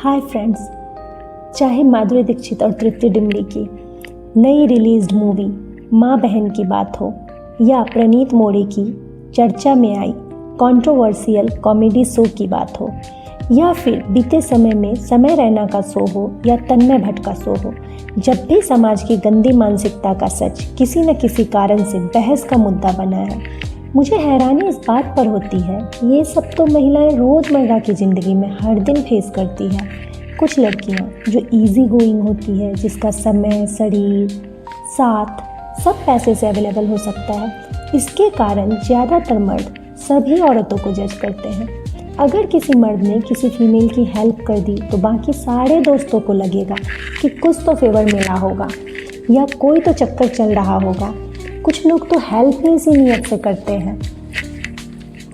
Hi friends, चाहे माधुरी दीक्षित और तृप्ति डिमरी की नई रिलीज्ड मूवी माँ बहन की बात हो या प्रणीत मोरे की चर्चा में आई कंट्रोवर्शियल कॉमेडी शो की बात हो या फिर बीते समय में समय रैना का शो हो या तन्मय भट्ट का शो हो, जब भी समाज की गंदी मानसिकता का सच किसी न किसी कारण से बहस का मुद्दा बना है, मुझे हैरानी इस बात पर होती है कि ये सब तो महिलाएं रोज़मर्रा की ज़िंदगी में हर दिन फेस करती हैं। कुछ लड़कियां जो इजी गोइंग होती है, जिसका समय, शरीर, साथ सब पैसे से अवेलेबल हो सकता है, इसके कारण ज़्यादातर मर्द सभी औरतों को जज करते हैं। अगर किसी मर्द ने किसी फीमेल की हेल्प कर दी तो बाकी सारे दोस्तों को लगेगा कि कुछ तो फेवर मिला होगा या कोई तो चक्कर चल रहा होगा। कुछ लोग तो हेल्प ही इसी नीयत से करते हैं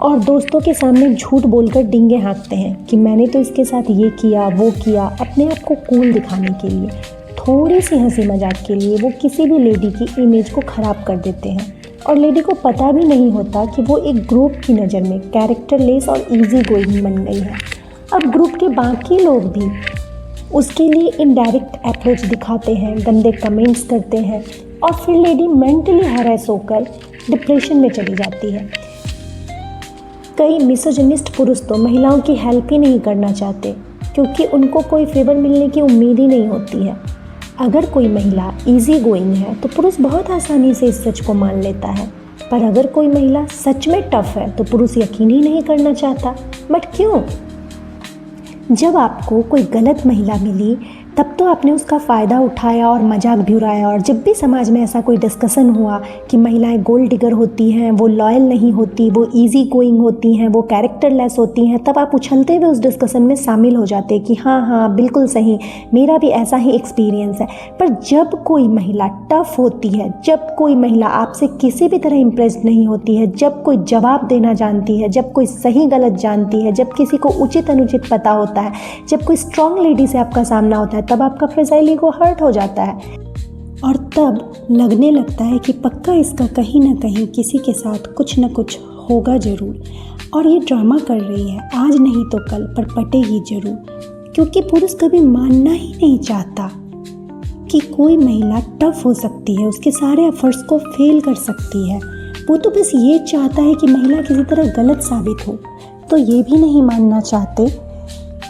और दोस्तों के सामने झूठ बोलकर डींगे हाँकते हैं कि मैंने तो इसके साथ ये किया वो किया, अपने आप को कूल दिखाने के लिए, थोड़ी सी हंसी मजाक के लिए वो किसी भी लेडी की इमेज को ख़राब कर देते हैं और लेडी को पता भी नहीं होता कि वो एक ग्रुप की नज़र में कैरेक्टरलेस और इजी गोइंग बन गई है। अब ग्रुप के बाकी लोग भी उसके लिए इनडायरेक्ट अप्रोच दिखाते हैं, गंदे कमेंट्स करते हैं और फिर लेडी मेंटली हैरेस होकर डिप्रेशन में चली जाती है। कई मिसोजिनिस्ट पुरुष तो महिलाओं की हेल्प ही नहीं करना चाहते क्योंकि उनको कोई फेवर मिलने की उम्मीद ही नहीं होती है। अगर कोई महिला इजी गोइंग है तो पुरुष बहुत आसानी से इस सच को मान लेता है, पर अगर कोई महिला सच में टफ है तो पुरुष यकीन ही नहीं करना चाहता। बट क्यों? जब आपको कोई गलत महिला मिली तब तो आपने उसका फ़ायदा उठाया और मजाक भी उड़ाया, और जब भी समाज में ऐसा कोई डिस्कशन हुआ कि महिलाएं गोल्ड डिगर होती हैं, वो लॉयल नहीं होती, वो इजी गोइंग होती हैं, वो कैरेक्टरलेस होती हैं, तब आप उछलते हुए उस डिस्कशन में शामिल हो जाते कि हाँ बिल्कुल सही, मेरा भी ऐसा ही एक्सपीरियंस है। पर जब कोई महिला टफ होती है, जब कोई महिला आपसे किसी भी तरह इम्प्रेस्ड नहीं होती है, जब कोई जवाब देना जानती है, जब कोई सही गलत जानती है, जब किसी को उचित अनुचित पता होता है, जब कोई स्ट्रॉन्ग लेडी से आपका सामना होता है, तब आपका फ्रेजाइल ईगो हर्ट हो जाता है और तब लगने लगता है कि पक्का इसका कहीं ना कहीं किसी के साथ कुछ न कुछ होगा ज़रूर और ये ड्रामा कर रही है, आज नहीं तो कल पर पटेगी ज़रूर। क्योंकि पुरुष कभी मानना ही नहीं चाहता कि कोई महिला टफ हो सकती है, उसके सारे एफर्ट्स को फेल कर सकती है। वो तो बस ये चाहता है कि महिला किसी तरह गलत साबित हो। तो ये भी नहीं मानना चाहते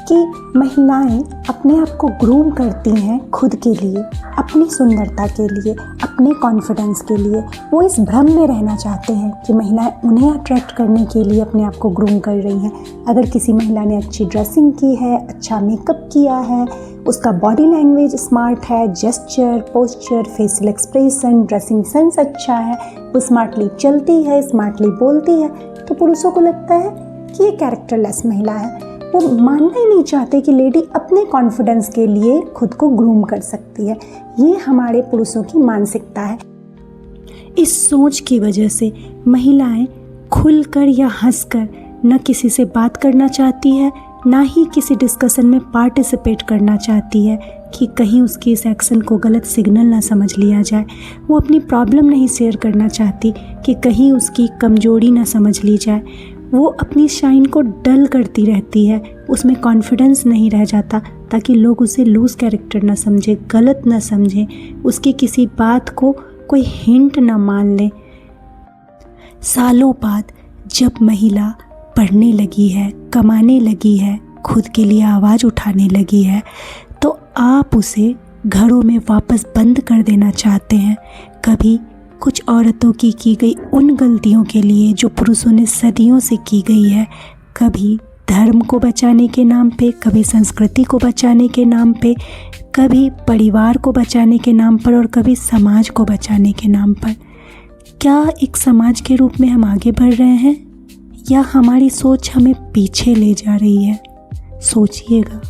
कि महिलाएं अपने आप को ग्रूम करती हैं खुद के लिए, अपनी सुंदरता के लिए, अपने कॉन्फिडेंस के लिए। वो इस भ्रम में रहना चाहते हैं कि महिलाएं उन्हें अट्रैक्ट करने के लिए अपने आप को ग्रूम कर रही हैं। अगर किसी महिला ने अच्छी ड्रेसिंग की है, अच्छा मेकअप किया है, उसका बॉडी लैंग्वेज स्मार्ट है, gesture, posture, facial expression, dressing sense अच्छा है, वो स्मार्टली चलती है, स्मार्टली बोलती है, तो पुरुषों को लगता है कि ये कैरेक्टरलेस महिला है। वो मानना ही नहीं चाहते कि लेडी अपने कॉन्फिडेंस के लिए खुद को ग्रूम कर सकती है। ये हमारे पुरुषों की मानसिकता है। इस सोच की वजह से महिलाएं खुलकर या हंसकर न किसी से बात करना चाहती है, ना ही किसी डिस्कशन में पार्टिसिपेट करना चाहती है कि कहीं उसकी इस एक्शन को गलत सिग्नल ना समझ लिया जाए। वो अपनी प्रॉब्लम नहीं शेयर करना चाहती कि कहीं उसकी कमजोरी ना समझ ली जाए। वो अपनी शाइन को डल करती रहती है, उसमें कॉन्फिडेंस नहीं रह जाता ताकि लोग उसे लूज़ कैरेक्टर ना समझे, गलत ना समझें, उसकी किसी बात को कोई हिंट ना मान ले। सालों बाद जब महिला पढ़ने लगी है, कमाने लगी है, खुद के लिए आवाज़ उठाने लगी है, तो आप उसे घरों में वापस बंद कर देना चाहते हैं। कभी कुछ औरतों की गई उन गलतियों के लिए जो पुरुषों ने सदियों से की गई है, कभी धर्म को बचाने के नाम पे, कभी संस्कृति को बचाने के नाम पे, कभी परिवार को बचाने के नाम पर और कभी समाज को बचाने के नाम पर। क्या एक समाज के रूप में हम आगे बढ़ रहे हैं या हमारी सोच हमें पीछे ले जा रही है? सोचिएगा।